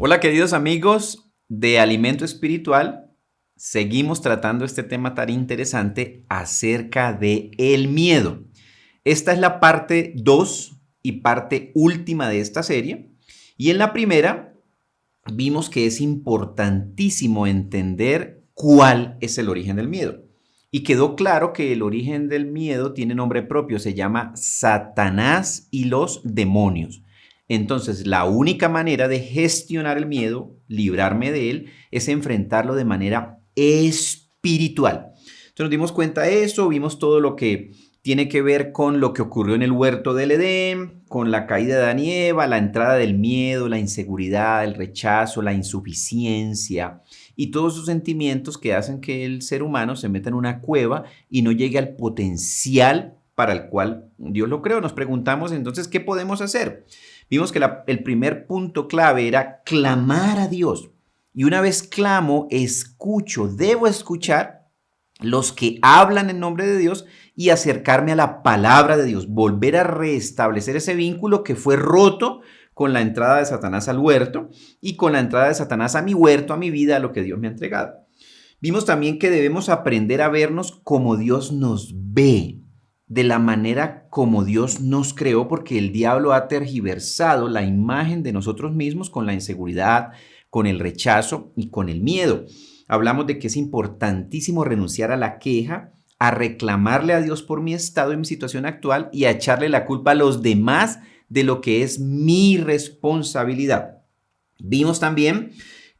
Hola queridos amigos de Alimento Espiritual, seguimos tratando este tema tan interesante acerca de el miedo. Esta es la parte 2 y parte última de esta serie, y en la primera vimos que es importantísimo entender cuál es el origen del miedo. Y quedó claro que el origen del miedo tiene nombre propio, se llama Satanás y los demonios. Entonces, la única manera de gestionar el miedo, librarme de él, es enfrentarlo de manera espiritual. Entonces nos dimos cuenta de eso, vimos todo lo que tiene que ver con lo que ocurrió en el huerto del Edén, con la caída de Adán y Eva, la entrada del miedo, la inseguridad, el rechazo, la insuficiencia y todos esos sentimientos que hacen que el ser humano se meta en una cueva y no llegue al potencial para el cual Dios lo creó. Nos preguntamos entonces, ¿qué podemos hacer? Vimos que el primer punto clave era clamar a Dios. Y una vez clamo, escucho, debo escuchar los que hablan en nombre de Dios y acercarme a la palabra de Dios, volver a restablecer ese vínculo que fue roto con la entrada de Satanás al huerto y con la entrada de Satanás a mi huerto, a mi vida, a lo que Dios me ha entregado. Vimos también que debemos aprender a vernos como Dios nos ve, de la manera como Dios nos creó, porque el diablo ha tergiversado la imagen de nosotros mismos con la inseguridad, con el rechazo y con el miedo. Hablamos de que es importantísimo renunciar a la queja, a reclamarle a Dios por mi estado y mi situación actual y a echarle la culpa a los demás de lo que es mi responsabilidad. Vimos también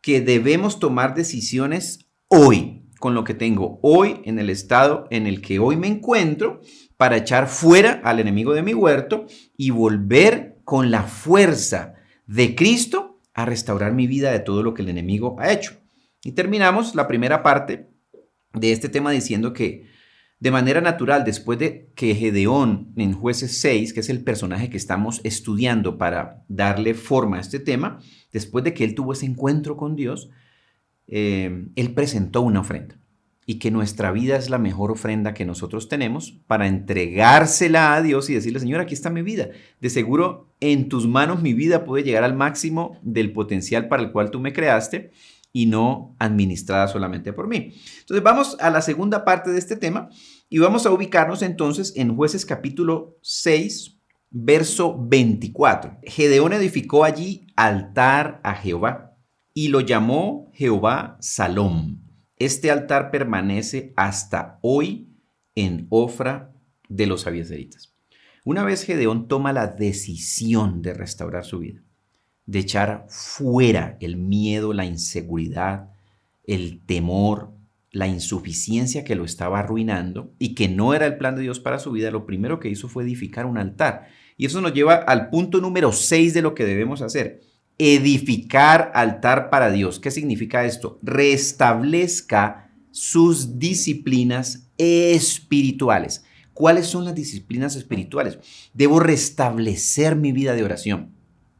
que debemos tomar decisiones hoy, con lo que tengo hoy, en el estado en el que hoy me encuentro, para echar fuera al enemigo de mi huerto y volver con la fuerza de Cristo a restaurar mi vida de todo lo que el enemigo ha hecho. Y terminamos la primera parte de este tema diciendo que de manera natural, después de que Gedeón en Jueces 6, que es el personaje que estamos estudiando para darle forma a este tema, después de que él tuvo ese encuentro con Dios, él presentó una ofrenda y que nuestra vida es la mejor ofrenda que nosotros tenemos para entregársela a Dios y decirle, Señor, aquí está mi vida. De seguro en tus manos mi vida puede llegar al máximo del potencial para el cual tú me creaste y no administrada solamente por mí. Entonces vamos a la segunda parte de este tema y vamos a ubicarnos entonces en Jueces capítulo 6, verso 24. Gedeón edificó allí altar a Jehová y lo llamó Jehová Salom. Este altar permanece hasta hoy en Ofra de los abiezeritas. Una vez Gedeón toma la decisión de restaurar su vida, de echar fuera el miedo, la inseguridad, el temor, la insuficiencia que lo estaba arruinando y que no era el plan de Dios para su vida, lo primero que hizo fue edificar un altar. Y eso nos lleva al punto número 6 de lo que debemos hacer. Edificar altar para Dios. ¿Qué significa esto? Restablezca sus disciplinas espirituales. ¿Cuáles son las disciplinas espirituales? Debo restablecer mi vida de oración.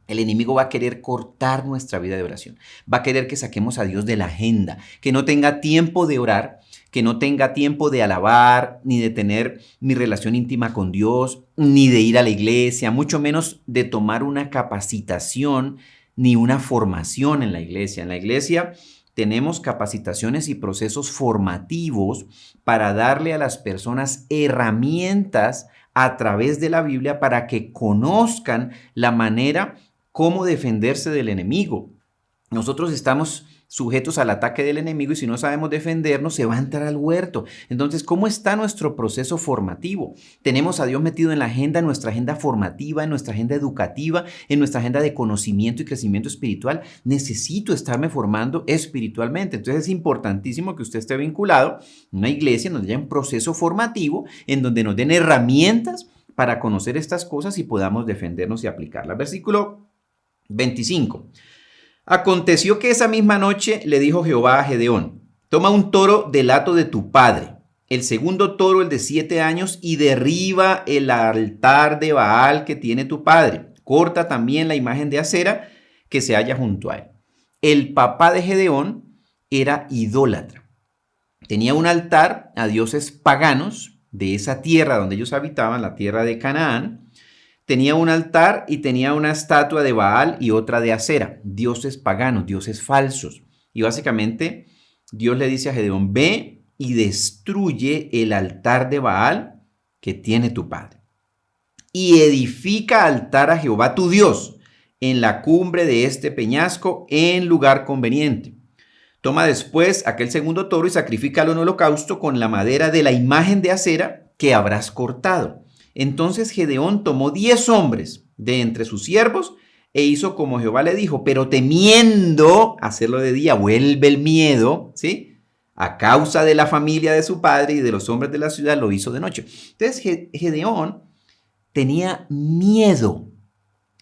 El enemigo va a querer cortar nuestra vida de oración. Va a querer que saquemos a Dios de la agenda, que no tenga tiempo de orar, que no tenga tiempo de alabar, ni de tener mi relación íntima con Dios, ni de ir a la iglesia, mucho menos de tomar una capacitación ni una formación en la iglesia. En la iglesia tenemos capacitaciones y procesos formativos para darle a las personas herramientas a través de la Biblia para que conozcan la manera cómo defenderse del enemigo. Nosotros estamos sujetos al ataque del enemigo y si no sabemos defendernos se va a entrar al huerto. Entonces, ¿cómo está nuestro proceso formativo? Tenemos a Dios metido en la agenda, en nuestra agenda formativa, en nuestra agenda educativa, en nuestra agenda de conocimiento y crecimiento espiritual. Necesito estarme formando espiritualmente. Entonces es importantísimo que usted esté vinculado a una iglesia donde haya un proceso formativo en donde nos den herramientas para conocer estas cosas y podamos defendernos y aplicarlas. Versículo 25. Aconteció que esa misma noche le dijo Jehová a Gedeón, toma un toro del hato de tu padre, el segundo toro, el de 7 años, y derriba el altar de Baal que tiene tu padre. Corta también la imagen de acera que se halla junto a él. El papá de Gedeón era idólatra. Tenía un altar a dioses paganos de esa tierra donde ellos habitaban, la tierra de Canaán. tenía un altar y tenía una estatua de Baal y otra de Acera, dioses paganos, dioses falsos. Y básicamente Dios le dice a Gedeón, ve y destruye el altar de Baal que tiene tu padre. Y edifica altar a Jehová tu Dios en la cumbre de este peñasco en lugar conveniente. Toma después aquel segundo toro y sacrifícalo en holocausto con la madera de la imagen de acera que habrás cortado. Entonces Gedeón tomó 10 hombres de entre sus siervos e hizo como Jehová le dijo, pero temiendo hacerlo de día, vuelve el miedo, ¿sí? A causa de la familia de su padre y de los hombres de la ciudad, lo hizo de noche. Entonces Gedeón tenía miedo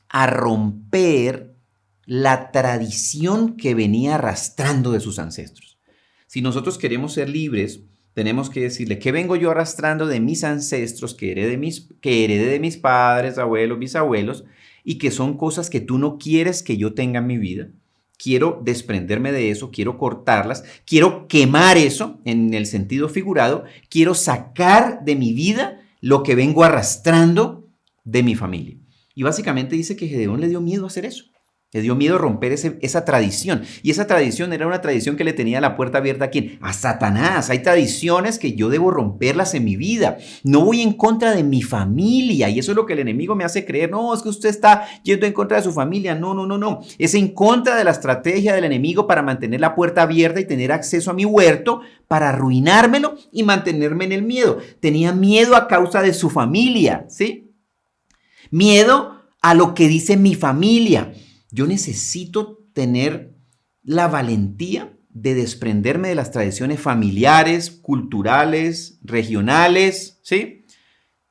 a romper la tradición que venía arrastrando de sus ancestros. Si nosotros queremos ser libres, tenemos que decirle, ¿qué vengo yo arrastrando de mis ancestros, que heredé de mis padres, abuelos, bisabuelos, y que son cosas que tú no quieres que yo tenga en mi vida? Quiero desprenderme de eso, quiero cortarlas, quiero quemar eso en el sentido figurado, quiero sacar de mi vida lo que vengo arrastrando de mi familia. Y básicamente dice que Gedeón le dio miedo a hacer eso. Le dio miedo romper esa tradición. Y esa tradición era una tradición que le tenía la puerta abierta ¿a quién? A Satanás. Hay tradiciones que yo debo romperlas en mi vida. No voy en contra de mi familia. Y eso es lo que el enemigo me hace creer. No, es que usted está yendo en contra de su familia. No. Es en contra de la estrategia del enemigo para mantener la puerta abierta y tener acceso a mi huerto, para arruinármelo y mantenerme en el miedo. Tenía miedo a causa de su familia, ¿sí? Miedo a lo que dice mi familia. Yo necesito tener la valentía de desprenderme de las tradiciones familiares, culturales, regionales, ¿sí?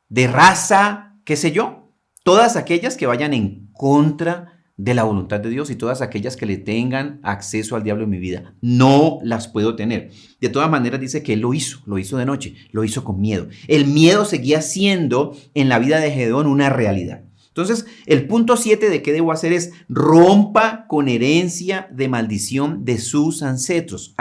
De raza, qué sé yo. Todas aquellas que vayan en contra de la voluntad de Dios y todas aquellas que le tengan acceso al diablo en mi vida. No las puedo tener. De todas maneras dice que él lo hizo de noche, lo hizo con miedo. El miedo seguía siendo en la vida de Gedeón una realidad. Entonces, el punto 7 de qué debo hacer es rompa con herencia de maldición de sus ancestros.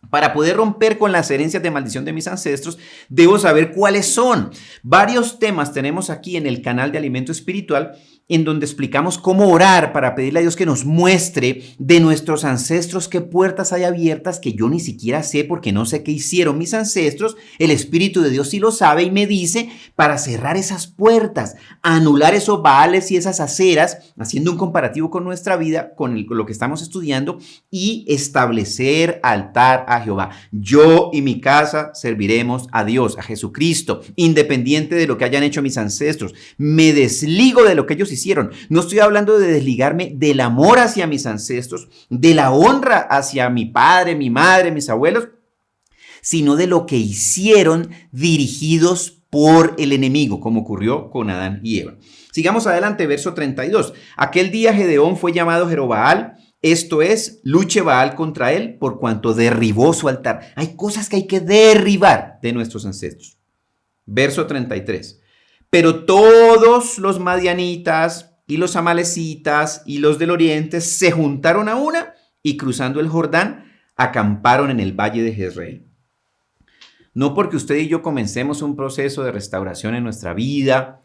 Para poder romper con las herencias de maldición de mis ancestros, debo saber cuáles son. Varios temas tenemos aquí en el canal de Alimento Espiritual, en donde explicamos cómo orar para pedirle a Dios que nos muestre de nuestros ancestros qué puertas hay abiertas que yo ni siquiera sé porque no sé qué hicieron mis ancestros. El Espíritu de Dios sí lo sabe y me dice para cerrar esas puertas, anular esos baales y esas aceras, haciendo un comparativo con nuestra vida, con lo que estamos estudiando, y establecer altar a Jehová. Yo y mi casa serviremos a Dios, a Jesucristo, independiente de lo que hayan hecho mis ancestros. Me desligo de lo que ellos hicieron. No estoy hablando de desligarme del amor hacia mis ancestros, de la honra hacia mi padre, mi madre, mis abuelos, sino de lo que hicieron dirigidos por el enemigo, como ocurrió con Adán y Eva. Sigamos adelante, verso 32. Aquel día Gedeón fue llamado Jerobbaal, esto es, luche Baal contra él por cuanto derribó su altar. Hay cosas que hay que derribar de nuestros ancestros. Verso 33. Pero todos los madianitas y los amalecitas y los del oriente se juntaron a una y cruzando el Jordán acamparon en el valle de Jezreel. No porque usted y yo comencemos un proceso de restauración en nuestra vida,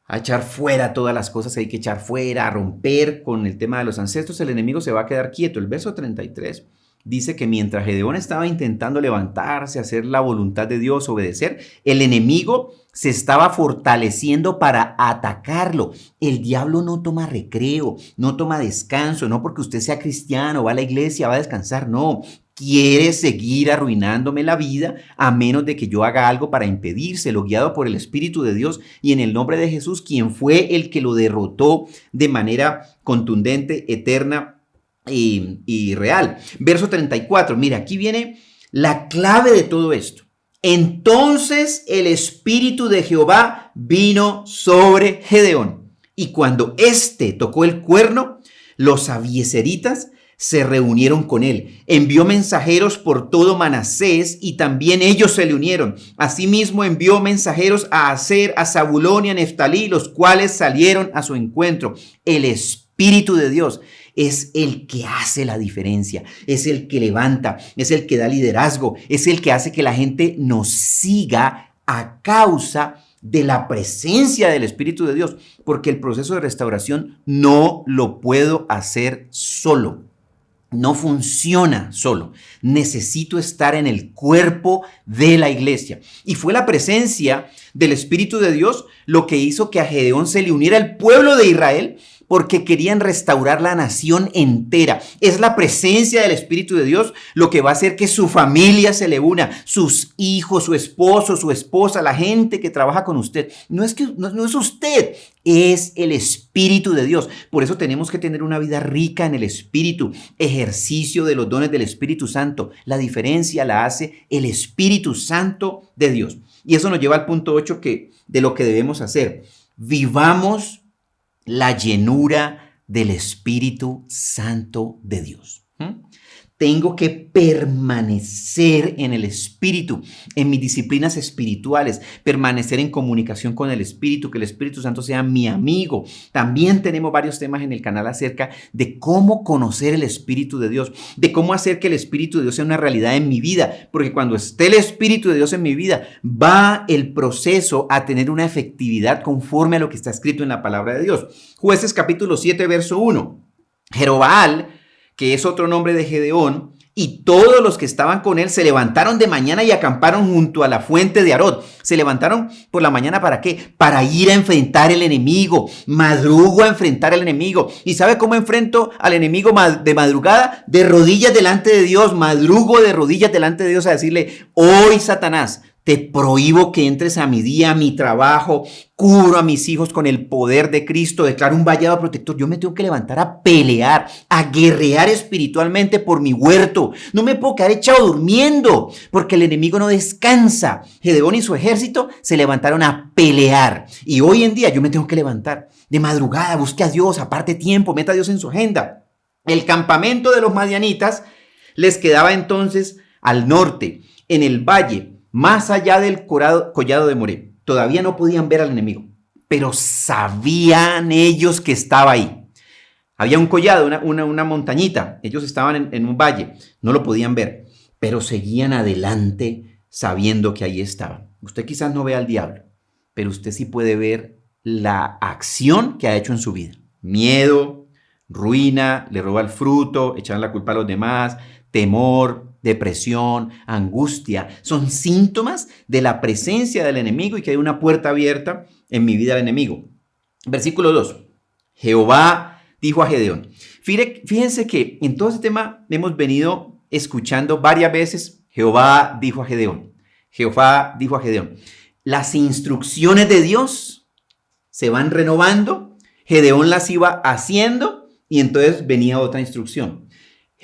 a echar fuera todas las cosas que hay que echar fuera, a romper con el tema de los ancestros, el enemigo se va a quedar quieto. El verso 33 dice que mientras Gedeón estaba intentando levantarse, hacer la voluntad de Dios, obedecer, el enemigo se estaba fortaleciendo para atacarlo. El diablo no toma recreo, no toma descanso, no porque usted sea cristiano, va a la iglesia, va a descansar, no. Quiere seguir arruinándome la vida a menos de que yo haga algo para impedírselo, guiado por el Espíritu de Dios y en el nombre de Jesús, quien fue el que lo derrotó de manera contundente, eterna y real. Verso 34, mira, aquí viene la clave de todo esto. Entonces el Espíritu de Jehová vino sobre Gedeón, y cuando éste tocó el cuerno, los abiezeritas se reunieron con él. Envió mensajeros por todo Manasés y también ellos se le unieron. Asimismo envió mensajeros a Aser, a Zabulón y a Neftalí, los cuales salieron a su encuentro. El Espíritu de Dios es el que hace la diferencia, es el que levanta, es el que da liderazgo, es el que hace que la gente nos siga a causa de la presencia del Espíritu de Dios, porque el proceso de restauración no lo puedo hacer solo. No funciona solo. Necesito estar en el cuerpo de la iglesia. Y fue la presencia del Espíritu de Dios lo que hizo que a Gedeón se le uniera el pueblo de Israel, porque querían restaurar la nación entera. Es la presencia del Espíritu de Dios lo que va a hacer que su familia se le una, sus hijos, su esposo, su esposa, la gente que trabaja con usted. No es usted, es el Espíritu de Dios. Por eso tenemos que tener una vida rica en el Espíritu, ejercicio de los dones del Espíritu Santo. La diferencia la hace el Espíritu Santo de Dios. Y eso nos lleva al punto 8 de lo que debemos hacer. Vivamos la llenura del Espíritu Santo de Dios. Tengo que permanecer en el Espíritu, en mis disciplinas espirituales, permanecer en comunicación con el Espíritu, que el Espíritu Santo sea mi amigo. También tenemos varios temas en el canal acerca de cómo conocer el Espíritu de Dios, de cómo hacer que el Espíritu de Dios sea una realidad en mi vida, porque cuando esté el Espíritu de Dios en mi vida, va el proceso a tener una efectividad conforme a lo que está escrito en la palabra de Dios. Jueces capítulo 7, verso 1. Jerobbaal, que es otro nombre de Gedeón, y todos los que estaban con él se levantaron de mañana y acamparon junto a la fuente de Arod. Se levantaron por la mañana, ¿para qué? Para ir a enfrentar el enemigo. Madrugo a enfrentar al enemigo. ¿Y sabe cómo enfrento al enemigo de madrugada? De rodillas delante de Dios. Madrugo de rodillas delante de Dios a decirle: hoy, Satanás, te prohíbo que entres a mi día, a mi trabajo, cubro a mis hijos con el poder de Cristo, declaro un vallado protector. Yo me tengo que levantar a pelear, a guerrear espiritualmente por mi huerto. No me puedo quedar echado durmiendo, porque el enemigo no descansa. Gedeón y su ejército se levantaron a pelear. Y hoy en día yo me tengo que levantar de madrugada, busque a Dios, aparte tiempo, meta a Dios en su agenda. El campamento de los madianitas les quedaba entonces al norte, en el valle, más allá del collado de Moré. Todavía no podían ver al enemigo, pero sabían ellos que estaba ahí. Había un collado, una montañita. Ellos estaban en un valle, no lo podían ver, pero seguían adelante sabiendo que ahí estaba. Usted quizás no vea al diablo, pero usted sí puede ver la acción que ha hecho en su vida. Miedo, ruina, le roba el fruto, echar la culpa a los demás, temor, depresión, angustia, son síntomas de la presencia del enemigo y que hay una puerta abierta en mi vida al enemigo. Versículo 2. Jehová dijo a Gedeón. Fíjense que en todo este tema hemos venido escuchando varias veces: Jehová dijo a Gedeón. Jehová dijo a Gedeón. Las instrucciones de Dios se van renovando. Gedeón las iba haciendo y entonces venía otra instrucción.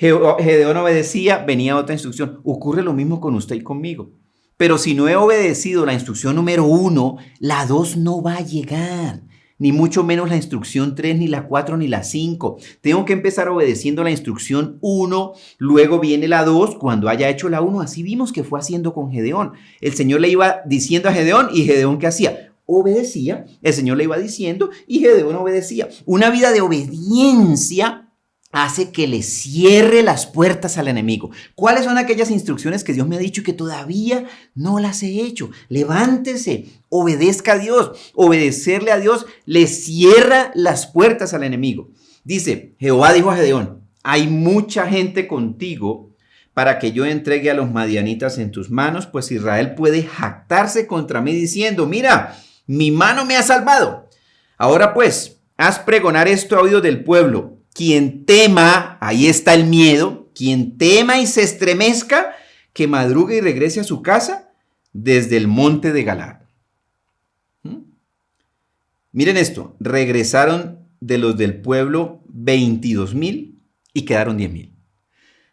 Gedeón obedecía, venía otra instrucción. Ocurre lo mismo con usted y conmigo. Pero si no he obedecido la instrucción número 1, la 2 no va a llegar. Ni mucho menos la instrucción 3, ni la 4, ni la 5. Tengo que empezar obedeciendo la instrucción 1, luego viene la 2, cuando haya hecho la 1. Así vimos que fue haciendo con Gedeón. El Señor le iba diciendo a Gedeón, y Gedeón, ¿qué hacía? Obedecía. El Señor le iba diciendo y Gedeón obedecía. Una vida de obediencia hace que le cierre las puertas al enemigo. ¿Cuáles son aquellas instrucciones que Dios me ha dicho y que todavía no las he hecho? Levántese, obedezca a Dios. Obedecerle a Dios le cierra las puertas al enemigo. Dice, Jehová dijo a Gedeón: hay mucha gente contigo para que yo entregue a los madianitas en tus manos, pues Israel puede jactarse contra mí diciendo: mira, mi mano me ha salvado. Ahora pues, haz pregonar esto a oídos del pueblo. Quien tema, ahí está el miedo, quien tema y se estremezca, que madrugue y regrese a su casa desde el monte de Galaad. Miren esto, regresaron de los del pueblo 22,000 y quedaron 10,000.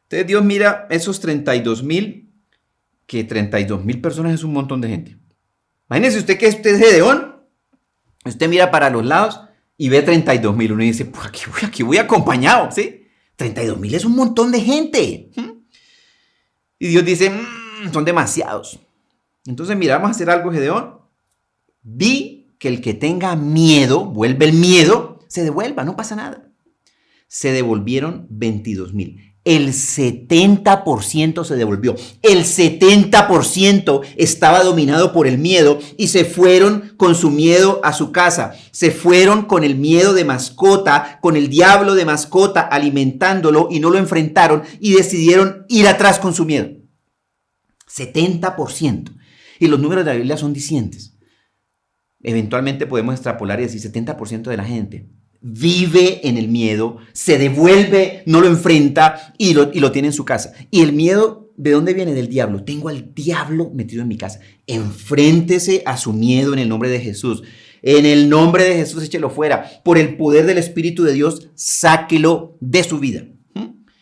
Entonces Dios mira esos 32,000, que 32,000 personas es un montón de gente. Imagínense usted que usted es Gedeón, usted mira para los lados y ve 32,000. Uno dice, pues aquí voy acompañado, ¿sí? 32,000 es un montón de gente. Y Dios dice, son demasiados. Entonces, mira, vamos a hacer algo, Gedeón. Di que el que tenga miedo, vuelve el miedo, se devuelva, no pasa nada. Se devolvieron 22,000. el 70% se devolvió. El 70% estaba dominado por el miedo y se fueron con su miedo a su casa. Se fueron con el miedo de mascota, con el diablo de mascota, alimentándolo, y no lo enfrentaron y decidieron ir atrás con su miedo. 70%. Y los números de la Biblia son dicientes. Eventualmente podemos extrapolar y decir 70% de la gente vive en el miedo, se devuelve, no lo enfrenta y lo tiene en su casa. Y el miedo, ¿de dónde viene? Del diablo. Tengo al diablo metido en mi casa. Enfréntese a su miedo en el nombre de Jesús. En el nombre de Jesús, échelo fuera. Por el poder del Espíritu de Dios, sáquelo de su vida.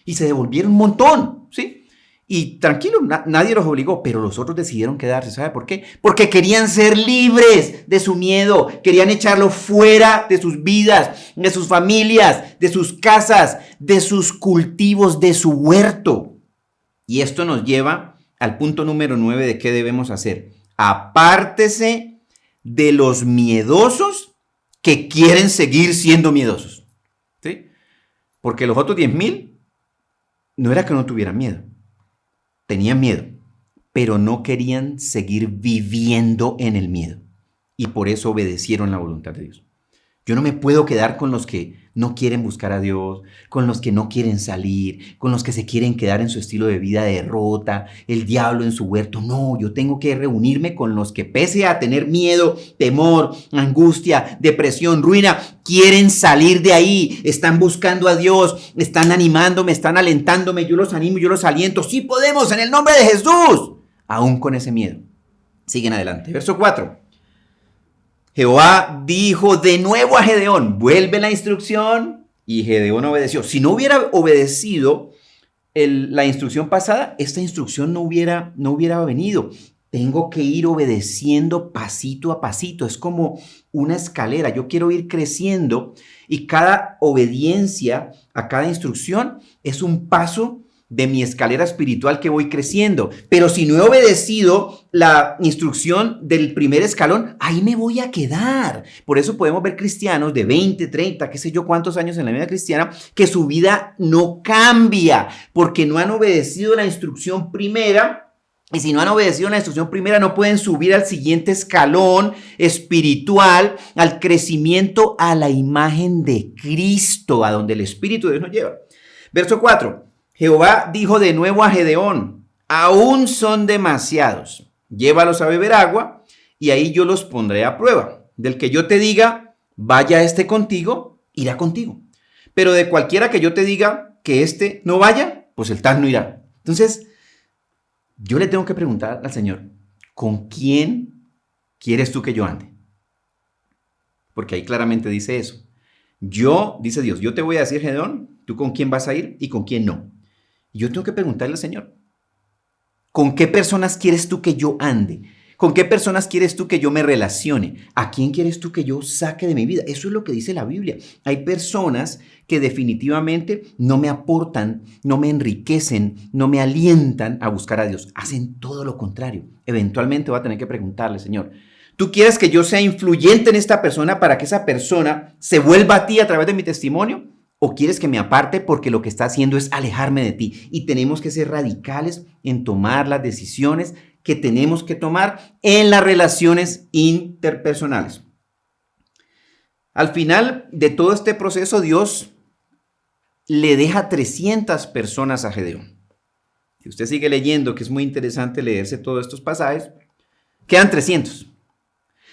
Y se devolvieron un montón, ¿sí? Y tranquilo, nadie los obligó, pero los otros decidieron quedarse. ¿Sabe por qué? Porque querían ser libres de su miedo, querían echarlo fuera de sus vidas, de sus familias, de sus casas, de sus cultivos, de su huerto. Y esto nos lleva al punto número 9 de qué debemos hacer. Apártese de los miedosos que quieren seguir siendo miedosos. ¿Sí? Porque los otros 10,000 no era que no tuvieran miedo. Tenían miedo, pero no querían seguir viviendo en el miedo. Y por eso obedecieron la voluntad de Dios. Yo no me puedo quedar con los que no quieren buscar a Dios, con los que no quieren salir, con los que se quieren quedar en su estilo de vida de derrota, el diablo en su huerto. No, yo tengo que reunirme con los que, pese a tener miedo, temor, angustia, depresión, ruina, quieren salir de ahí, están buscando a Dios, están animándome, están alentándome. Yo los animo, yo los aliento. Sí podemos, en el nombre de Jesús, aún con ese miedo. Siguen adelante. Verso 4. Jehová dijo de nuevo a Gedeón, vuelve la instrucción, y Gedeón obedeció. Si no hubiera obedecido la instrucción pasada, esta instrucción no hubiera venido. Tengo que ir obedeciendo pasito a pasito. Es como una escalera. Yo quiero ir creciendo y cada obediencia a cada instrucción es un paso de mi escalera espiritual que voy creciendo. Pero si no he obedecido la instrucción del primer escalón, ahí me voy a quedar. Por eso podemos ver cristianos de 20, 30, qué sé yo cuántos años en la vida cristiana, que su vida no cambia porque no han obedecido la instrucción primera. Y si no han obedecido la instrucción primera, no pueden subir al siguiente escalón espiritual, al crecimiento a la imagen de Cristo, a donde el Espíritu de Dios nos lleva. Verso 4. Jehová dijo de nuevo a Gedeón, aún son demasiados, llévalos a beber agua y ahí yo los pondré a prueba. Del que yo te diga, vaya este contigo, irá contigo. Pero de cualquiera que yo te diga que este no vaya, pues el tal no irá. Entonces, yo le tengo que preguntar al Señor, ¿con quién quieres tú que yo ande? Porque ahí claramente dice eso. Dice Dios, yo te voy a decir, Gedeón, tú con quién vas a ir y con quién no. Y yo tengo que preguntarle al Señor, ¿con qué personas quieres tú que yo ande? ¿Con qué personas quieres tú que yo me relacione? ¿A quién quieres tú que yo saque de mi vida? Eso es lo que dice la Biblia. Hay personas que definitivamente no me aportan, no me enriquecen, no me alientan a buscar a Dios. Hacen todo lo contrario. Eventualmente voy a tener que preguntarle, Señor, ¿tú quieres que yo sea influyente en esta persona para que esa persona se vuelva a ti a través de mi testimonio? ¿O quieres que me aparte porque lo que está haciendo es alejarme de ti? Y tenemos que ser radicales en tomar las decisiones que tenemos que tomar en las relaciones interpersonales. Al final de todo este proceso, Dios le deja 300 personas a Gedeón. Si usted sigue leyendo, que es muy interesante leerse todos estos pasajes, quedan 300.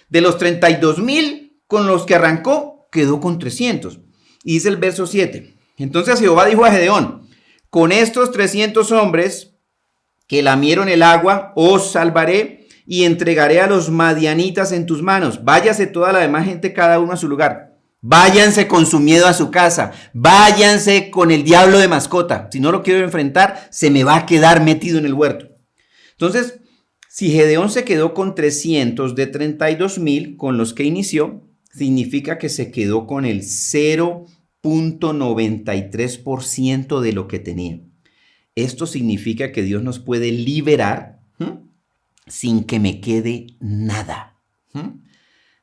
De los 32,000 con los que arrancó, quedó con 300. Y dice el verso 7. Entonces Jehová dijo a Gedeón, con estos 300 hombres que lamieron el agua, os salvaré y entregaré a los madianitas en tus manos. Váyase toda la demás gente, cada uno a su lugar. Váyanse con su miedo a su casa. Váyanse con el diablo de mascota. Si no lo quiero enfrentar, se me va a quedar metido en el huerto. Entonces, si Gedeón se quedó con 300 de 32,000 con los que inició, significa que se quedó con el 0.93% de lo que tenía. Esto significa que Dios nos puede liberar sin que me quede nada.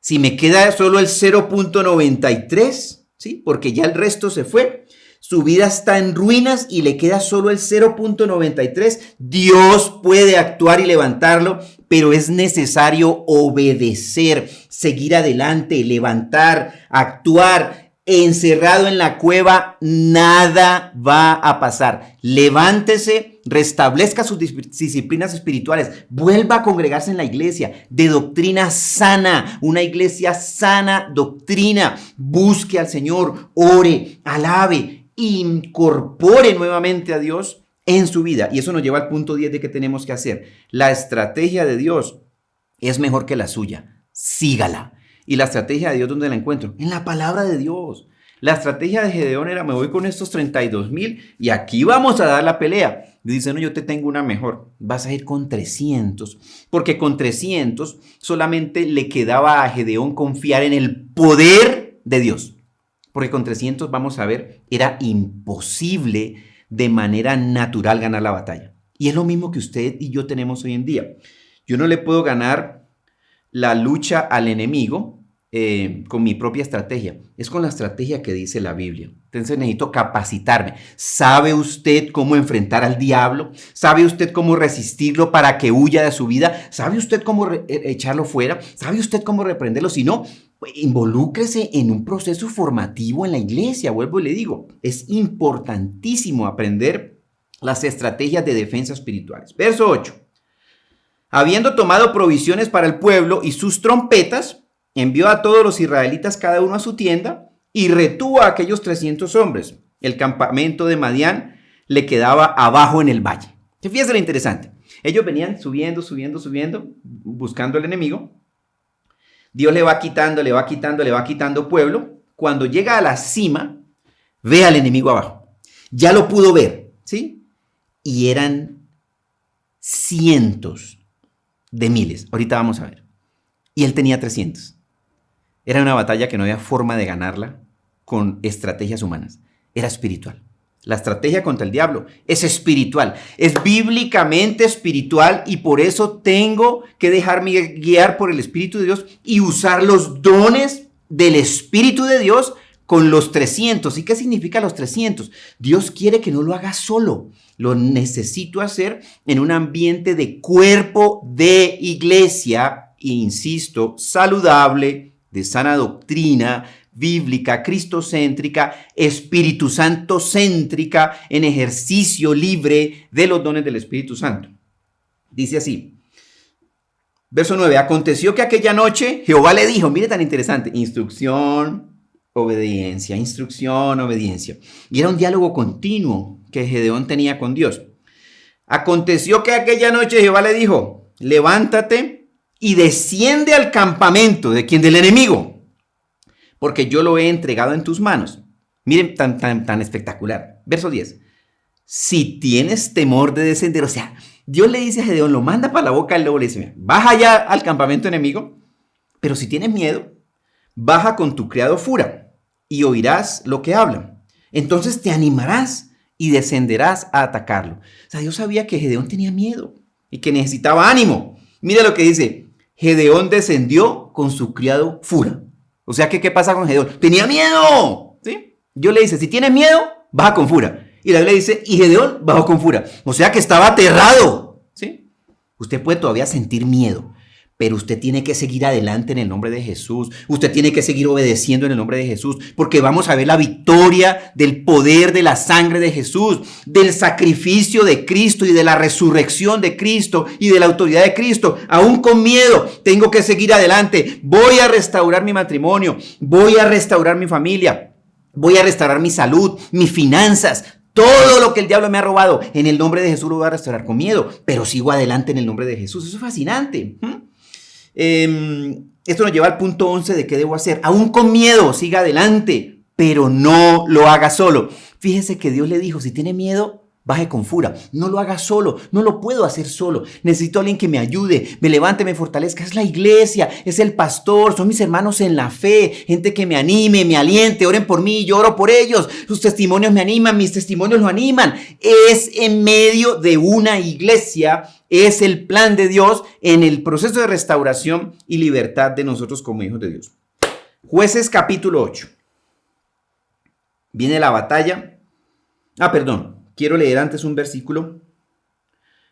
Si me queda solo el 0.93, ¿sí? Porque ya el resto se fue. su vida está en ruinas y le queda solo el 0.93, Dios puede actuar y levantarlo, pero es necesario obedecer, seguir adelante, levantar, actuar. Encerrado en la cueva, nada va a pasar. Levántese, restablezca sus disciplinas espirituales, vuelva a congregarse en la iglesia de doctrina sana, una iglesia sana doctrina. Busque al Señor, ore, alabe, incorpore nuevamente a Dios en su vida. Y eso nos lleva al punto 10 de qué tenemos que hacer. La estrategia de Dios es mejor que la suya. Sígala. ¿Y la estrategia de Dios dónde la encuentro? En la palabra de Dios. La estrategia de Gedeón era: me voy con estos 32,000 y aquí vamos a dar la pelea. Y dice: no, yo te tengo una mejor. Vas a ir con 300. Porque con 300 solamente le quedaba a Gedeón confiar en el poder de Dios. Porque con 300, vamos a ver, era imposible de manera natural ganar la batalla. Y es lo mismo que usted y yo tenemos hoy en día. Yo no le puedo ganar la lucha al enemigo con mi propia estrategia. Es con la estrategia que dice la Biblia. Entonces necesito capacitarme. ¿Sabe usted cómo enfrentar al diablo? ¿Sabe usted cómo resistirlo para que huya de su vida? ¿Sabe usted cómo echarlo fuera? ¿Sabe usted cómo reprenderlo? Si no, involúcrese en un proceso formativo en la iglesia. Vuelvo y le digo, es importantísimo aprender las estrategias de defensa espirituales. Verso 8. Habiendo tomado provisiones para el pueblo y sus trompetas, envió a todos los israelitas cada uno a su tienda y retuvo a aquellos 300 hombres. El campamento de Madián le quedaba abajo en el valle. Fíjense lo interesante. Ellos venían subiendo, buscando al enemigo. Dios le va quitando pueblo. Cuando llega a la cima, ve al enemigo abajo. Ya lo pudo ver, ¿sí? Y eran cientos de miles. Ahorita vamos a ver. Y él tenía 300. Era una batalla que no había forma de ganarla con estrategias humanas. Era espiritual. La estrategia contra el diablo es espiritual. Es bíblicamente espiritual y por eso tengo que dejarme guiar por el Espíritu de Dios y usar los dones del Espíritu de Dios con los 300. ¿Y qué significa los 300? Dios quiere que no lo haga solo. Lo necesito hacer en un ambiente de cuerpo de iglesia, insisto, saludable, de sana doctrina, bíblica, cristocéntrica, Espíritu Santo céntrica, en ejercicio libre de los dones del Espíritu Santo. Dice así, verso 9, aconteció que aquella noche Jehová le dijo, mire tan interesante, instrucción, obediencia, instrucción, obediencia. Y era un diálogo continuo que Gedeón tenía con Dios. Aconteció que aquella noche Jehová le dijo, levántate y desciende al campamento. ¿De quién? Del enemigo. Porque yo lo he entregado en tus manos. Miren, tan espectacular. Verso 10. Si tienes temor de descender, o sea, Dios le dice a Gedeón, lo manda para la boca del lobo, le dice, baja ya al campamento enemigo, pero si tienes miedo, baja con tu criado Fura y oirás lo que hablan. Entonces te animarás y descenderás a atacarlo. O sea, Dios sabía que Gedeón tenía miedo y que necesitaba ánimo. Mira lo que dice, Gedeón descendió con su criado Fura. O sea, ¿qué pasa con Gedeón? ¡Tenía miedo! ¿Sí? Dios le dice, si tienes miedo, baja con Fura. Y la Biblia dice, y Gedeón bajó con Fura. O sea que estaba aterrado. ¿Sí? Usted puede todavía sentir miedo, pero usted tiene que seguir adelante en el nombre de Jesús. Usted tiene que seguir obedeciendo en el nombre de Jesús, porque vamos a ver la victoria del poder de la sangre de Jesús, del sacrificio de Cristo y de la resurrección de Cristo y de la autoridad de Cristo. Aún con miedo, tengo que seguir adelante. Voy a restaurar mi matrimonio, voy a restaurar mi familia, voy a restaurar mi salud, mis finanzas. Todo lo que el diablo me ha robado, en el nombre de Jesús lo voy a restaurar con miedo, pero sigo adelante en el nombre de Jesús. Eso es fascinante. Esto nos lleva al punto 11 de qué debo hacer. Aún con miedo, siga adelante, pero no lo haga solo. Fíjese que Dios le dijo, si tiene miedo, baje con Fura. No lo haga solo, no lo puedo hacer solo. Necesito a alguien que me ayude, me levante, me fortalezca. Es la iglesia, es el pastor, son mis hermanos en la fe, gente que me anime, me aliente, oren por mí, yo oro por ellos. Sus testimonios me animan, mis testimonios lo animan. Es en medio de una iglesia, es el plan de Dios en el proceso de restauración y libertad de nosotros como hijos de Dios. Jueces capítulo 8. Viene la batalla Perdón, quiero leer antes un versículo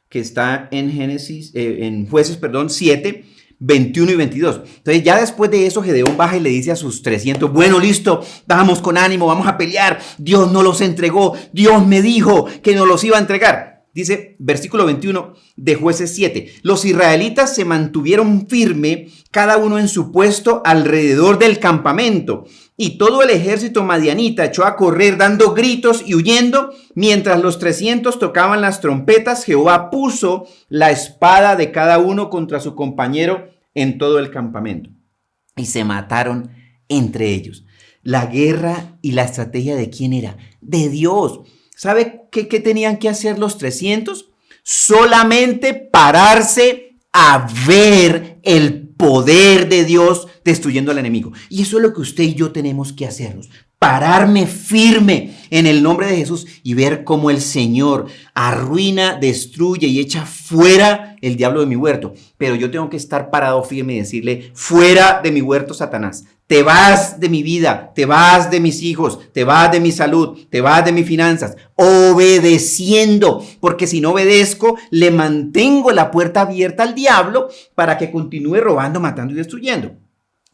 que está en en Jueces, 7, 21 y 22. Entonces ya después de eso Gedeón baja y le dice a sus 300, bueno, listo, vamos con ánimo, vamos a pelear. Dios nos los entregó, Dios me dijo que nos los iba a entregar. Dice versículo 21 de Jueces 7, los israelitas se mantuvieron firme, cada uno en su puesto alrededor del campamento. Y todo el ejército madianita echó a correr dando gritos y huyendo. Mientras los 300 tocaban las trompetas, Jehová puso la espada de cada uno contra su compañero en todo el campamento. Y se mataron entre ellos. La guerra y la estrategia ¿de quién era? De Dios. ¿Sabe qué tenían que hacer los 300? Solamente pararse a ver el poder de Dios destruyendo al enemigo. Y eso es lo que usted y yo tenemos que hacernos. Pararme firme en el nombre de Jesús y ver cómo el Señor arruina, destruye y echa fuera el diablo de mi huerto. Pero yo tengo que estar parado firme y decirle, fuera de mi huerto, Satanás. Te vas de mi vida, te vas de mis hijos, te vas de mi salud, te vas de mis finanzas, obedeciendo, porque si no obedezco, le mantengo la puerta abierta al diablo para que continúe robando, matando y destruyendo.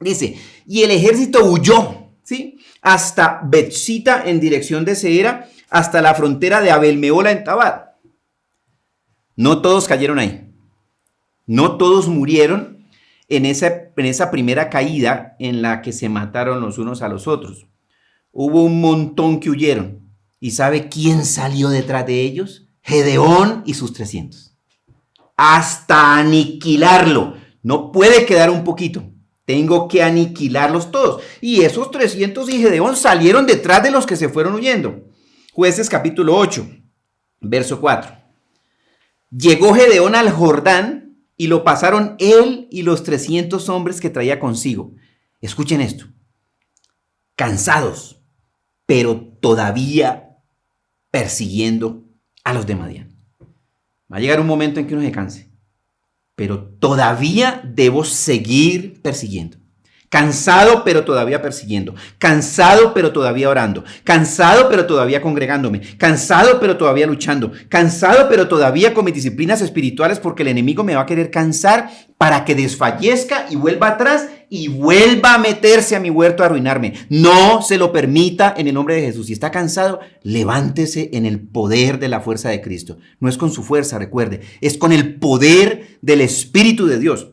Dice, y el ejército huyó, ¿sí? Hasta Betzita en dirección de Seera, hasta la frontera de Abel-Mehola en Tabar. No todos cayeron ahí, no todos murieron en esa primera caída en la que se mataron los unos a los otros. Hubo un montón que huyeron. ¿Y sabe quién salió detrás de ellos? Gedeón y sus 300. Hasta aniquilarlo. No puede quedar un poquito. Tengo que aniquilarlos todos. Y esos 300 y Gedeón salieron detrás de los que se fueron huyendo. Jueces capítulo 8, verso 4. Llegó Gedeón al Jordán y lo pasaron él y los 300 hombres que traía consigo. Escuchen esto. Cansados, pero todavía persiguiendo a los de Madián. Va a llegar un momento en que uno se canse, pero todavía debo seguir persiguiendo. Cansado, pero todavía persiguiendo. Cansado, pero todavía orando. Cansado, pero todavía congregándome. Cansado, pero todavía luchando. Cansado, pero todavía con mis disciplinas espirituales, porque el enemigo me va a querer cansar para que desfallezca y vuelva atrás y vuelva a meterse a mi huerto a arruinarme. No se lo permita en el nombre de Jesús. Si está cansado, levántese en el poder de la fuerza de Cristo. No es con su fuerza, recuerde. Es con el poder del Espíritu de Dios.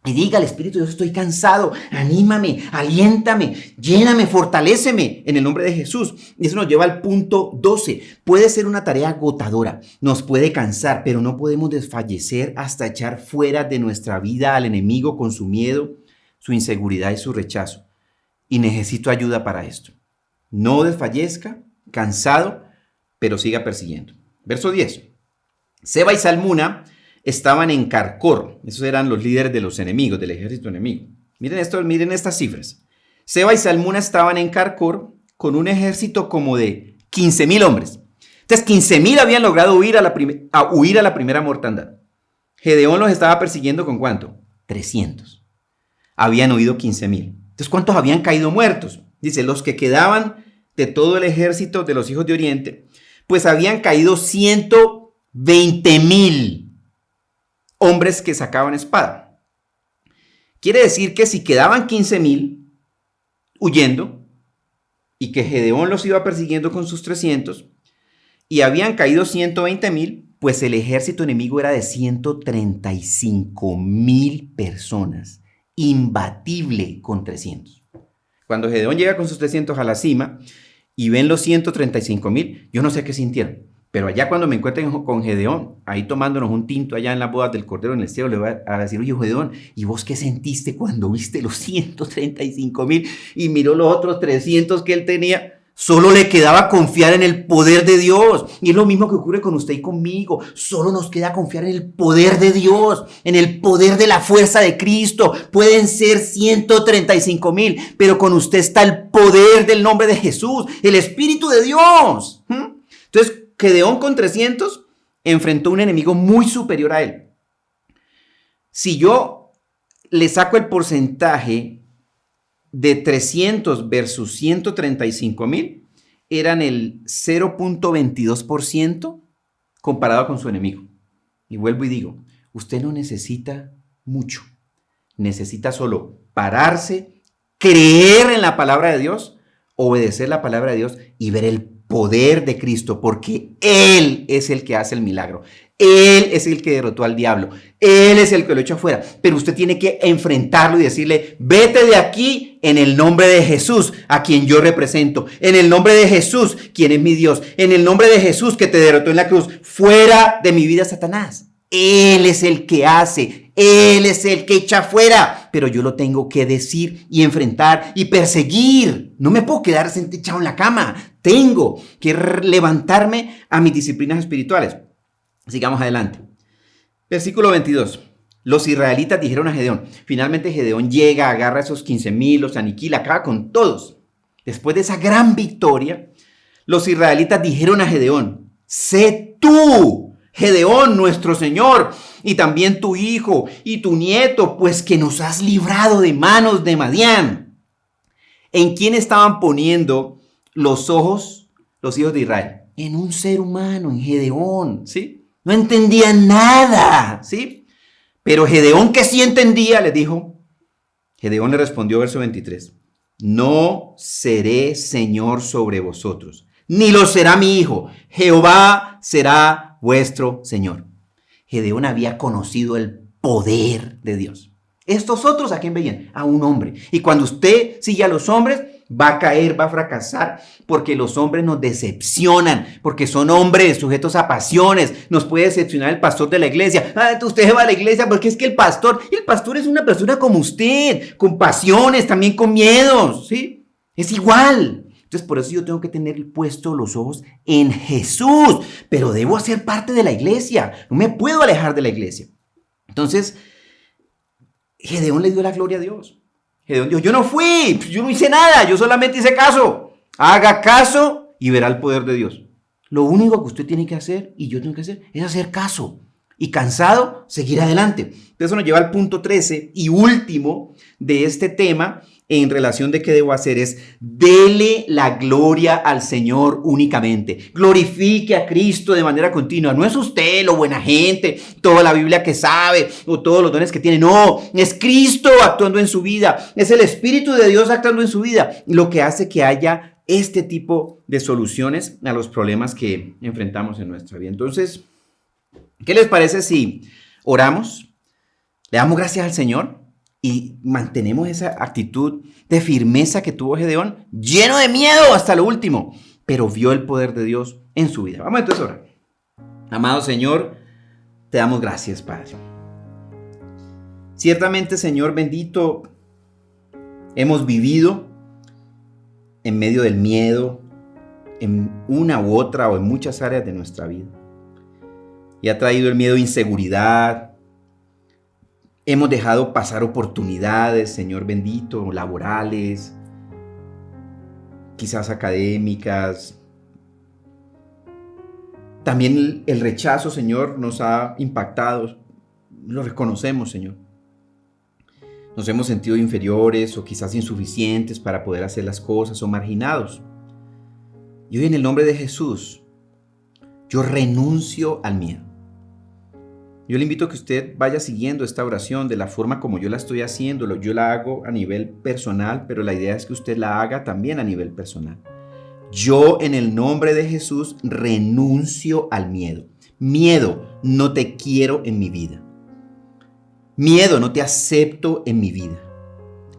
Y diga al Espíritu de Dios, estoy cansado, anímame, aliéntame, lléname, fortaléceme en el nombre de Jesús. Y eso nos lleva al punto 12. Puede ser una tarea agotadora, nos puede cansar, pero no podemos desfallecer hasta echar fuera de nuestra vida al enemigo con su miedo, su inseguridad y su rechazo. Y necesito ayuda para esto. No desfallezca, cansado, pero siga persiguiendo. Verso 10. Seba y Salmuna estaban en Carcor. Esos eran los líderes de los enemigos, del ejército enemigo. Miren esto, miren estas cifras. Seba y Salmuna estaban en Carcor con un ejército como de 15,000 hombres. Entonces, 15,000 habían logrado huir a la primera mortandad. Gedeón los estaba persiguiendo ¿con cuánto? 300. Habían huido 15,000. Entonces, ¿cuántos habían caído muertos? Dice, los que quedaban de todo el ejército de los hijos de Oriente, pues habían caído 120,000 hombres que sacaban espada. Quiere decir que si quedaban 15,000 huyendo y que Gedeón los iba persiguiendo con sus 300 y habían caído 120,000, pues el ejército enemigo era de 135,000 personas, imbatible con 300. Cuando Gedeón llega con sus 300 a la cima y ven los 135,000, yo no sé qué sintieron. Pero allá cuando me encuentren con Gedeón, ahí tomándonos un tinto allá en las bodas del Cordero en el cielo, le voy a decir, oye Gedeón, ¿y vos qué sentiste cuando viste los 135,000 y miró los otros 300 que él tenía? Solo le quedaba confiar en el poder de Dios. Y es lo mismo que ocurre con usted y conmigo. Solo nos queda confiar en el poder de Dios, en el poder de la fuerza de Cristo. Pueden ser 135,000, pero con usted está el poder del nombre de Jesús, el Espíritu de Dios. Entonces, Gedeón con 300 enfrentó a un enemigo muy superior a él. Si yo le saco el porcentaje de 300 versus 135,000, eran el 0.22% comparado con su enemigo. Y vuelvo y digo, usted no necesita mucho. Necesita solo pararse, creer en la palabra de Dios, obedecer la palabra de Dios y ver el poder de Cristo, porque Él es el que hace el milagro. Él es el que derrotó al diablo. Él es el que lo echa afuera. Pero usted tiene que enfrentarlo y decirle, vete de aquí en el nombre de Jesús, a quien yo represento. En el nombre de Jesús, quien es mi Dios. En el nombre de Jesús que te derrotó en la cruz. Fuera de mi vida, Satanás. Él es el que hace. Él es el que echa afuera. Pero yo lo tengo que decir y enfrentar y perseguir. No me puedo quedar echado en la cama. Tengo que levantarme a mis disciplinas espirituales. Sigamos adelante. Versículo 22. Los israelitas dijeron a Gedeón. Finalmente Gedeón llega, agarra a esos 15,000, los aniquila, acaba con todos. Después de esa gran victoria, los israelitas dijeron a Gedeón, sé tú, Gedeón, nuestro Señor, y también tu hijo y tu nieto, pues que nos has librado de manos de Madián. ¿En quién estaban poniendo los ojos los hijos de Israel? En un ser humano, en Gedeón, ¿sí? No entendía nada, ¿sí? Pero Gedeón, que sí entendía, le dijo, Gedeón le respondió, verso 23, no seré Señor sobre vosotros, ni lo será mi hijo, Jehová será vuestro Señor. Gedeón había conocido el poder de Dios. Estos otros, ¿a quién veían? A un hombre. Y cuando usted sigue a los hombres, va a caer, va a fracasar, porque los hombres nos decepcionan, porque son hombres sujetos a pasiones. Nos puede decepcionar el pastor de la iglesia. Usted va a la iglesia porque es que el pastor es una persona como usted, con pasiones, también con miedos, ¿sí? Es igual. Entonces, por eso yo tengo que tener puestos los ojos en Jesús, pero debo ser parte de la iglesia. No me puedo alejar de la iglesia. Entonces, Gedeón le dio la gloria a Dios. Gedeón dijo, yo no fui, yo no hice nada, yo solamente hice caso. Haga caso y verá el poder de Dios. Lo único que usted tiene que hacer y yo tengo que hacer es hacer caso. Y cansado, seguir adelante. Entonces eso nos lleva al punto 13 y último de este tema en relación de qué debo hacer es dele la gloria al Señor únicamente. Glorifique a Cristo de manera continua. No es usted lo buena gente, toda la Biblia que sabe o todos los dones que tiene. No, es Cristo actuando en su vida. Es el Espíritu de Dios actuando en su vida. Lo que hace que haya este tipo de soluciones a los problemas que enfrentamos en nuestra vida. Entonces, ¿qué les parece si oramos? Le damos gracias al Señor y mantenemos esa actitud de firmeza que tuvo Gedeón, lleno de miedo hasta lo último, pero vio el poder de Dios en su vida. Vamos entonces a orar. Amado Señor, te damos gracias, Padre. Ciertamente, Señor bendito, hemos vivido en medio del miedo, en una u otra o en muchas áreas de nuestra vida. Y ha traído el miedo a inseguridad. Hemos dejado pasar oportunidades, Señor bendito, laborales, quizás académicas. También el rechazo, Señor, nos ha impactado. Lo reconocemos, Señor. Nos hemos sentido inferiores o quizás insuficientes para poder hacer las cosas o marginados. Y hoy en el nombre de Jesús, yo renuncio al miedo. Yo le invito a que usted vaya siguiendo esta oración de la forma como yo la estoy haciendo. Yo la hago a nivel personal, pero la idea es que usted la haga también a nivel personal. Yo en el nombre de Jesús renuncio al miedo. Miedo, no te quiero en mi vida. Miedo, no te acepto en mi vida.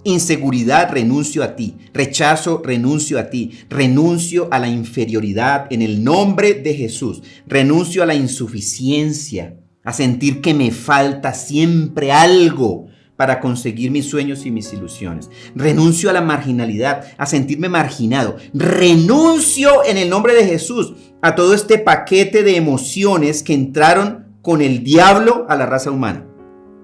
Inseguridad, renuncio a ti. Rechazo, renuncio a ti. Renuncio a la inferioridad en el nombre de Jesús. Renuncio a la insuficiencia, a sentir que me falta siempre algo para conseguir mis sueños y mis ilusiones. Renuncio a la marginalidad, a sentirme marginado. Renuncio en el nombre de Jesús a todo este paquete de emociones que entraron con el diablo a la raza humana.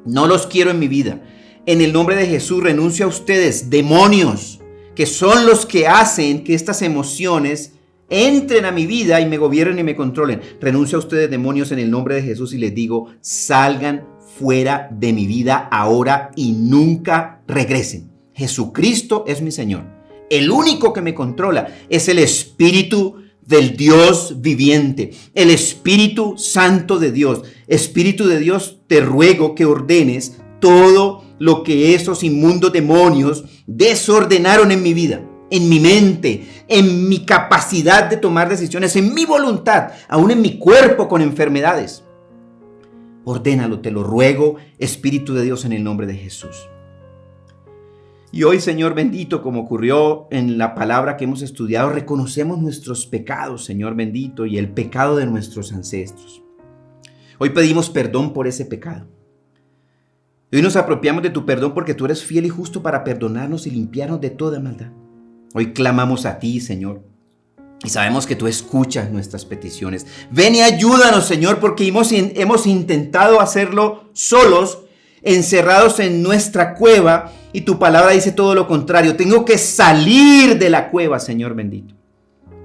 No los quiero en mi vida. En el nombre de Jesús renuncio a ustedes, demonios, que son los que hacen que estas emociones entren a mi vida y me gobiernen y me controlen. Renuncio a ustedes, demonios, en el nombre de Jesús y les digo, salgan fuera de mi vida ahora y nunca regresen. Jesucristo es mi Señor. El único que me controla es el Espíritu del Dios viviente, el Espíritu Santo de Dios. Espíritu de Dios, te ruego que ordenes todo lo que esos inmundos demonios desordenaron en mi vida, en mi mente, en mi capacidad de tomar decisiones, en mi voluntad, aún en mi cuerpo con enfermedades. Ordénalo, te lo ruego, Espíritu de Dios, en el nombre de Jesús. Y hoy, Señor bendito, como ocurrió en la palabra que hemos estudiado, reconocemos nuestros pecados, Señor bendito, y el pecado de nuestros ancestros. Hoy pedimos perdón por ese pecado. Hoy nos apropiamos de tu perdón porque tú eres fiel y justo para perdonarnos y limpiarnos de toda maldad. Hoy clamamos a ti, Señor, y sabemos que tú escuchas nuestras peticiones. Ven y ayúdanos, Señor, porque hemos intentado hacerlo solos, encerrados en nuestra cueva, y tu palabra dice todo lo contrario. Tengo que salir de la cueva, Señor bendito,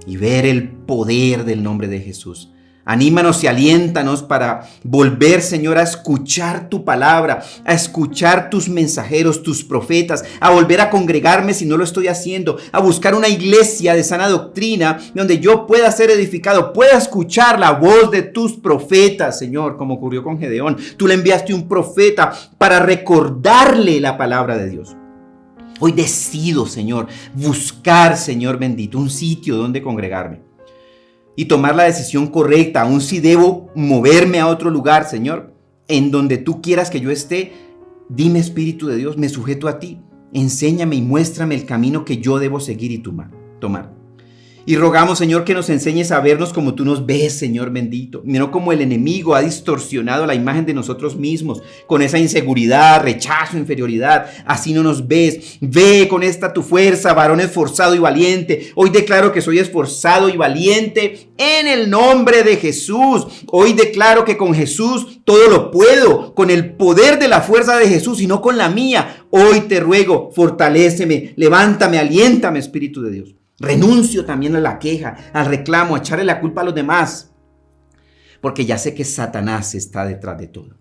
y ver el poder del nombre de Jesús. Anímanos y aliéntanos para volver, Señor, a escuchar tu palabra, a escuchar tus mensajeros, tus profetas, a volver a congregarme si no lo estoy haciendo, a buscar una iglesia de sana doctrina donde yo pueda ser edificado, pueda escuchar la voz de tus profetas, Señor, como ocurrió con Gedeón. Tú le enviaste un profeta para recordarle la palabra de Dios. Hoy decido, Señor, buscar, Señor bendito, un sitio donde congregarme y tomar la decisión correcta, aun si debo moverme a otro lugar, Señor, en donde tú quieras que yo esté. Dime, Espíritu de Dios, me sujeto a ti. Enséñame y muéstrame el camino que yo debo seguir y tomar. Y rogamos, Señor, que nos enseñes a vernos como tú nos ves, Señor bendito, no como el enemigo ha distorsionado la imagen de nosotros mismos, con esa inseguridad, rechazo, inferioridad. Así no nos ves. Ve con esta tu fuerza, varón esforzado y valiente. Hoy declaro que soy esforzado y valiente en el nombre de Jesús. Hoy declaro que con Jesús todo lo puedo, con el poder de la fuerza de Jesús y no con la mía. Hoy te ruego, fortaléceme, levántame, aliéntame, Espíritu de Dios. Renuncio también a la queja, al reclamo, a echarle la culpa a los demás, porque ya sé que Satanás está detrás de todo.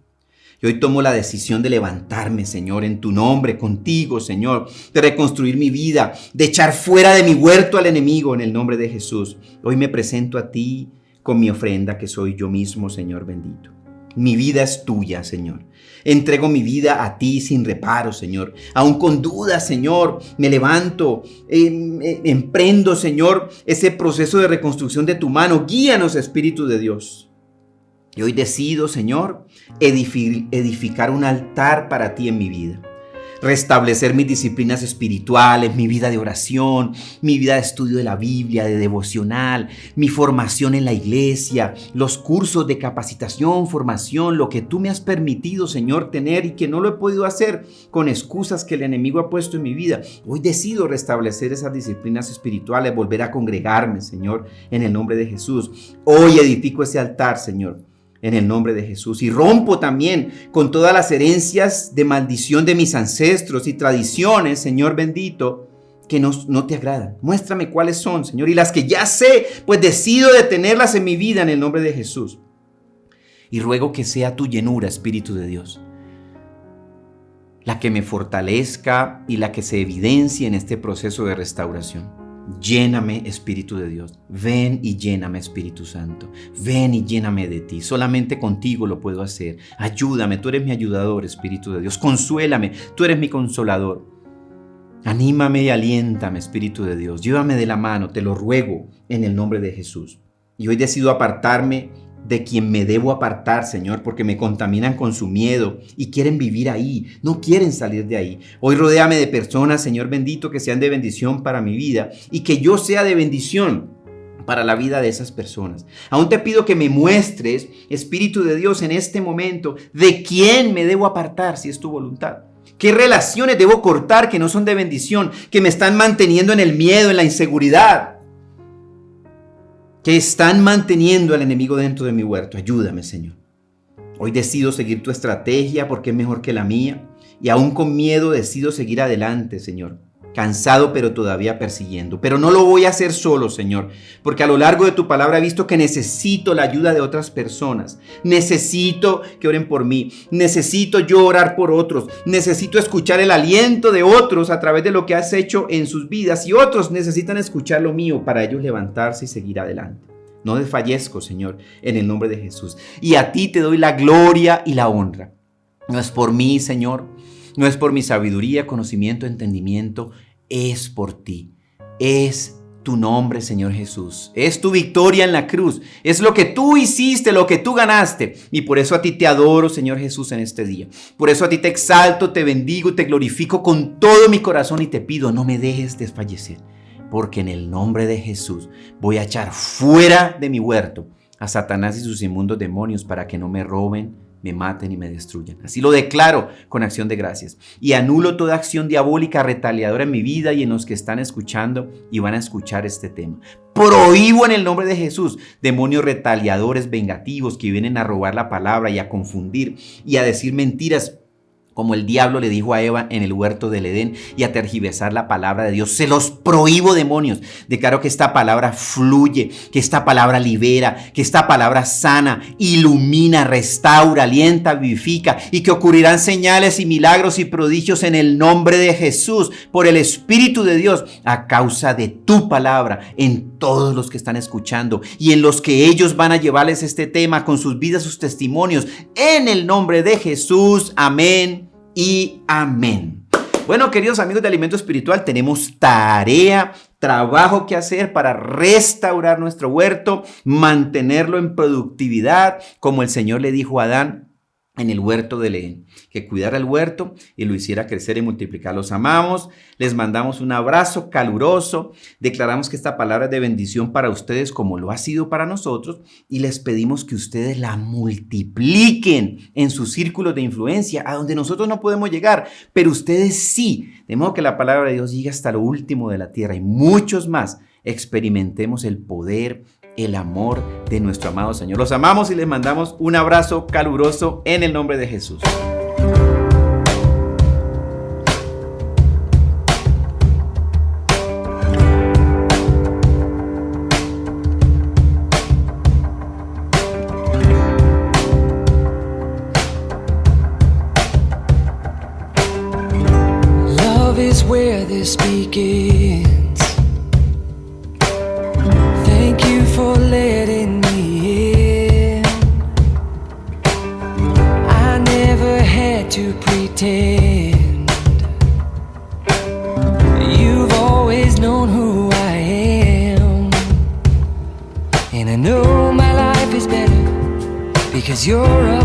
Y hoy tomo la decisión de levantarme, Señor, en tu nombre, contigo, Señor, de reconstruir mi vida, de echar fuera de mi huerto al enemigo en el nombre de Jesús. Hoy me presento a ti con mi ofrenda, que soy yo mismo, Señor bendito. Mi vida es tuya, Señor. Entrego mi vida a ti sin reparo, Señor. Aún con dudas, Señor, me levanto, emprendo, Señor, ese proceso de reconstrucción de tu mano. Guíanos, Espíritu de Dios. Y hoy decido, Señor, edificar un altar para ti en mi vida. Restablecer mis disciplinas espirituales, mi vida de oración, mi vida de estudio de la Biblia, de devocional, mi formación en la iglesia, los cursos de capacitación, formación, lo que tú me has permitido, Señor, tener y que no lo he podido hacer con excusas que el enemigo ha puesto en mi vida. Hoy decido restablecer esas disciplinas espirituales, volver a congregarme, Señor, en el nombre de Jesús. Hoy edifico ese altar, Señor, en el nombre de Jesús. Y rompo también con todas las herencias de maldición de mis ancestros y tradiciones, Señor bendito, que no te agradan. Muéstrame cuáles son, Señor. Y las que ya sé, pues decido detenerlas en mi vida en el nombre de Jesús. Y ruego que sea tu llenura, Espíritu de Dios, la que me fortalezca y la que se evidencie en este proceso de restauración. Lléname, Espíritu de Dios. Ven y lléname, Espíritu Santo. Ven y lléname de ti. Solamente contigo lo puedo hacer. Ayúdame, tú eres mi ayudador, Espíritu de Dios. Consuélame, tú eres mi consolador. Anímame y aliéntame, Espíritu de Dios. Llévame de la mano, te lo ruego en el nombre de Jesús. Y hoy decido apartarme de quien me debo apartar, Señor, porque me contaminan con su miedo y quieren vivir ahí, no quieren salir de ahí. Hoy rodéame de personas, Señor bendito, que sean de bendición para mi vida y que yo sea de bendición para la vida de esas personas. Aún te pido que me muestres, Espíritu de Dios, en este momento, de quién me debo apartar si es tu voluntad. ¿Qué relaciones debo cortar que no son de bendición, que me están manteniendo en el miedo, en la inseguridad, que están manteniendo al enemigo dentro de mi huerto? Ayúdame, Señor. Hoy decido seguir tu estrategia porque es mejor que la mía y aún con miedo decido seguir adelante, Señor. cansado pero todavía persiguiendo. Pero no lo voy a hacer solo, Señor, porque a lo largo de tu palabra he visto que necesito la ayuda de otras personas. Necesito que oren por mí. Necesito yo orar por otros. Necesito escuchar el aliento de otros a través de lo que has hecho en sus vidas. Y otros necesitan escuchar lo mío para ellos levantarse y seguir adelante. No desfallezco, Señor, en el nombre de Jesús. Y a ti te doy la gloria y la honra. No es por mí, Señor. No es por mi sabiduría, conocimiento, entendimiento. Es por ti. Es tu nombre, Señor Jesús. Es tu victoria en la cruz. Es lo que tú hiciste, lo que tú ganaste. Y por eso a ti te adoro, Señor Jesús, en este día. Por eso a ti te exalto, te bendigo, te glorifico con todo mi corazón y te pido, no me dejes desfallecer. Porque en el nombre de Jesús voy a echar fuera de mi huerto a Satanás y sus inmundos demonios para que no me roben, me maten y me destruyan. Así lo declaro con acción de gracias. Y anulo toda acción diabólica retaliadora en mi vida y en los que están escuchando y van a escuchar este tema. Prohíbo en el nombre de Jesús demonios retaliadores, vengativos que vienen a robar la palabra y a confundir y a decir mentiras, como el diablo le dijo a Eva en el huerto del Edén, y a tergiversar la palabra de Dios. Se los prohíbo, demonios. Declaro que esta palabra fluye, que esta palabra libera, que esta palabra sana, ilumina, restaura, alienta, vivifica, y que ocurrirán señales y milagros y prodigios en el nombre de Jesús, por el Espíritu de Dios, a causa de tu palabra, en todos los que están escuchando y en los que ellos van a llevarles este tema con sus vidas, sus testimonios, en el nombre de Jesús. Amén y amén. Bueno, queridos amigos de Alimento Espiritual, tenemos tarea, trabajo que hacer para restaurar nuestro huerto, mantenerlo en productividad, como el Señor le dijo a Adán en el huerto del Edén, que cuidara el huerto y lo hiciera crecer y multiplicar. Los amamos, les mandamos un abrazo caluroso, declaramos que esta palabra es de bendición para ustedes como lo ha sido para nosotros y les pedimos que ustedes la multipliquen en sus círculos de influencia, a donde nosotros no podemos llegar, pero ustedes sí, de modo que la palabra de Dios llegue hasta lo último de la tierra y muchos más experimentemos el poder, el amor de nuestro amado Señor. Los amamos y les mandamos un abrazo caluroso en el nombre de Jesús. Love is where this begins. Thank you for letting me in. I never had to pretend. You've always known who I am. And I know my life is better because you're